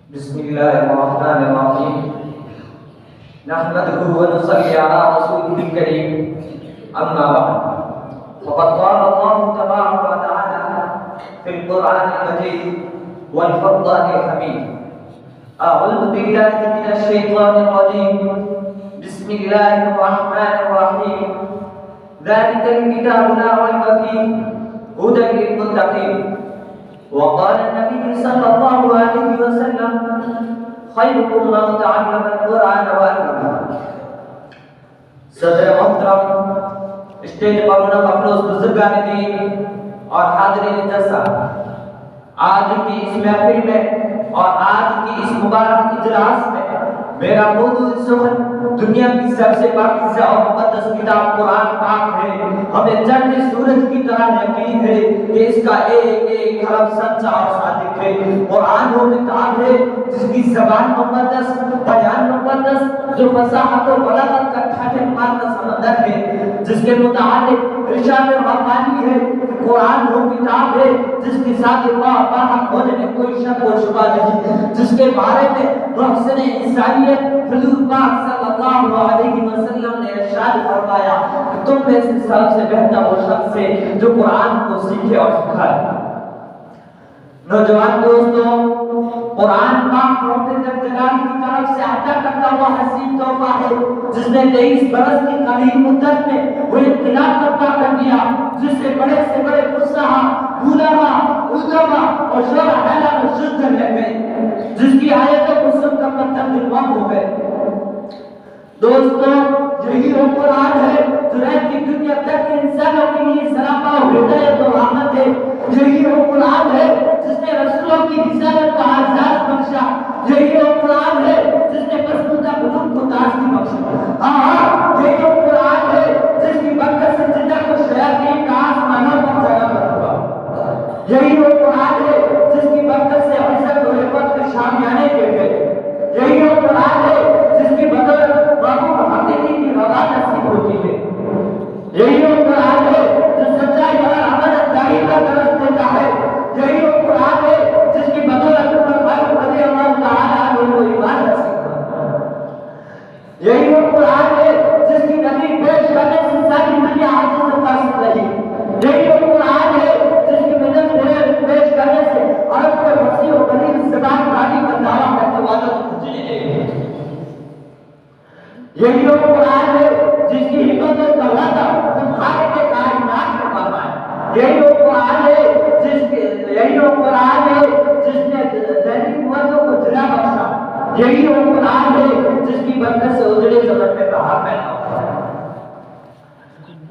بسم الله الرحمن الرحيم نحمده ونصلي على رسوله الكريم أما بعد فقد قال الله تبارك وتعالى في القرآن المجيد والفرقان الحميد أعوذ بالله من الشيطان الرجيم بسم الله الرحمن الرحيم ذلك الكتاب لا ريب فيه هدى للمتقين وقال النبي صلى الله عليه وسلم خيركم من تعلم القرآن وعلمه. صدر محترم اسٹیج پر مخلوص بزرگان دین اور حاضرین جلسہ، آج کی اس محفل میں اور آج کی اس مبارک اجلاس میں میرا موضوع سخن دنیا کی سب سے پاکیزہ اور مقدس کتاب قرآن پاک ہے. ہمیں چند سورج کی طرح یقین ہے کہ اس کا ایک ایک حرف سچا اور صادق ہے. قرآن وہ کتاب ہے جس کی زبان مقدس، بیان مقدس، جو فصاحت اور بلاغت کا ٹھاٹھے مار کا سمندر ہے، جس کے متعلق ارشاد ربانی ہے کہ قرآن وہ کتاب ہے جس کی صادقہ برحق ہونے میں کوئی شک و شبہ نہیں، جس کے بارے میں محسن انسانیت حضور پاک صلی اللہ علیہ وسلم نے ارشاد فرمایا کہ تم میں سے سب سے بہتر وہ شخص ہے جو قرآن کو سیکھے اور سکھائے. نوجوان دوستوں، قرآن پاک رب جلال کی طرف سے عطا کرتا ہوا حسین تحفہ ہے جس نے 23 برس کی قلیل مدت میں وہ انقلاب برپا کر دیا جس سے بڑے فصحا، علماء اور شعراء و شد رہ گئے، جس کی آیتوں کو سن کر پتھر دلوام ہو گئے. دوستوں، یہی وہ قرآن ہے جو رات کی دنیا تک کے انسانوں کے لیے سراپا و ہدایت و رحمت ہے. یہی وہ قرآن ہے جس نے رسولوں کی رسالت کا اعزاز بخشا. یہی وہ قرآن ہے جس نے پسندیدہ قلوب کو تازگی بخشا. یہی وہ قرآن ہے جس کی برکت سے جنہ کو شیاطین کا آسمانوں پر جگہ ہوا. یہی وہ قرآن ہے جس کی برکت سے عزت و رفعت کے شامیانے گر گئے. یہی وہ قرآن ہے جس کی بدولت بابو حقیقی کی رضا نصیب ہوتی ہے. یہی وہ قرآن ہے جو سچائی اور امانت داری کا درس دیتا ہے. یہی وہ قرآن ہے جس کی بدولت عمر فاروق رضی اللہ تعالیٰ عنہ کو ایمان نصیب ہوا. یہی وہ قرآن ہے جس کی نبی پیش کرنے سے ساری دنیا عاجز و قاصر رہی. یہی وہ قرآن ہے جس کی مدد پیش کرنے سے عرب کے فصیح و بلیغ زبان والی کا دعویٰ کرنے والوں کو خوشی دے. یہی وہ قرآن ہے جس کی حکمت کا وعدہ تمہارے کے کائنات میں فرمایا. یہی وہ قرآن ہے جس نے ذہنی قوتوں کو جلا بخشا. یہی وہ قرآن ہے جس کی برکت سے اجڑے زمین میں بہار پیدا ہوتا ہے.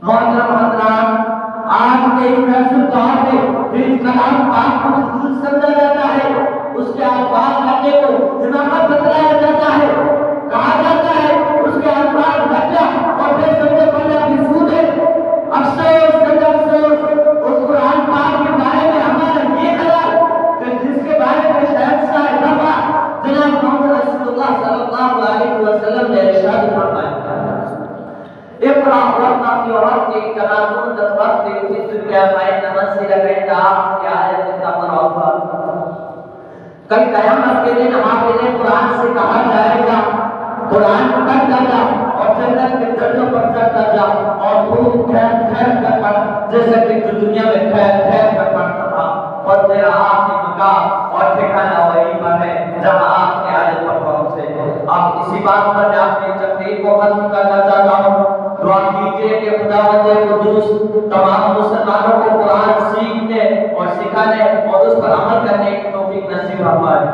محترم حضرات، آج کے اس محفل دور میں جس کلام پاک کو مقبول سمجھا جاتا ہے، اس کے الفاظ کرنے کو امامت بتلایا جاتا ہے، کہا جاتا ہے اس کے الفاظ بچہ اور بے سمجھے پڑھنا بھی سود ہے. افسوس اس قرآن پاک کے بارے میں ہمارا یہ خیال کہ جس کے بارے میں شہنشاہ دفعہ جناب محمد رسول اللہ صلی اللہ علیہ وسلم نے ارشاد فرمایا اقرأ ورقی ورقی کما کنت ترتل فی الدنیا فإن منزلک عند آخر آیت تقرأها. کل قیامت کے دن حافظ قرآن سے کہا جائے گا قرآن پڑھتا جا اور جنت کے درجوں پر چڑھتا جا اور خوب ٹھہر کر پڑھ جیسے کہ تو دنیا میں ٹھہر کر پڑھتا تھا. اور تیرا آخری مقام اور ٹھکانہ وہی پر ہے جہاں آخری آیت پر پہنچے. اب اسی بات پر میں اپنی تقریر کو ختم کرنا چاہتا ہوں. دعا کیجیے کہ خداوند قدوس تمام مسلمانوں کو قرآن سیکھنے اور سکھانے اور اس پر عمل کرنے کی توفیق نصیب فرمائے.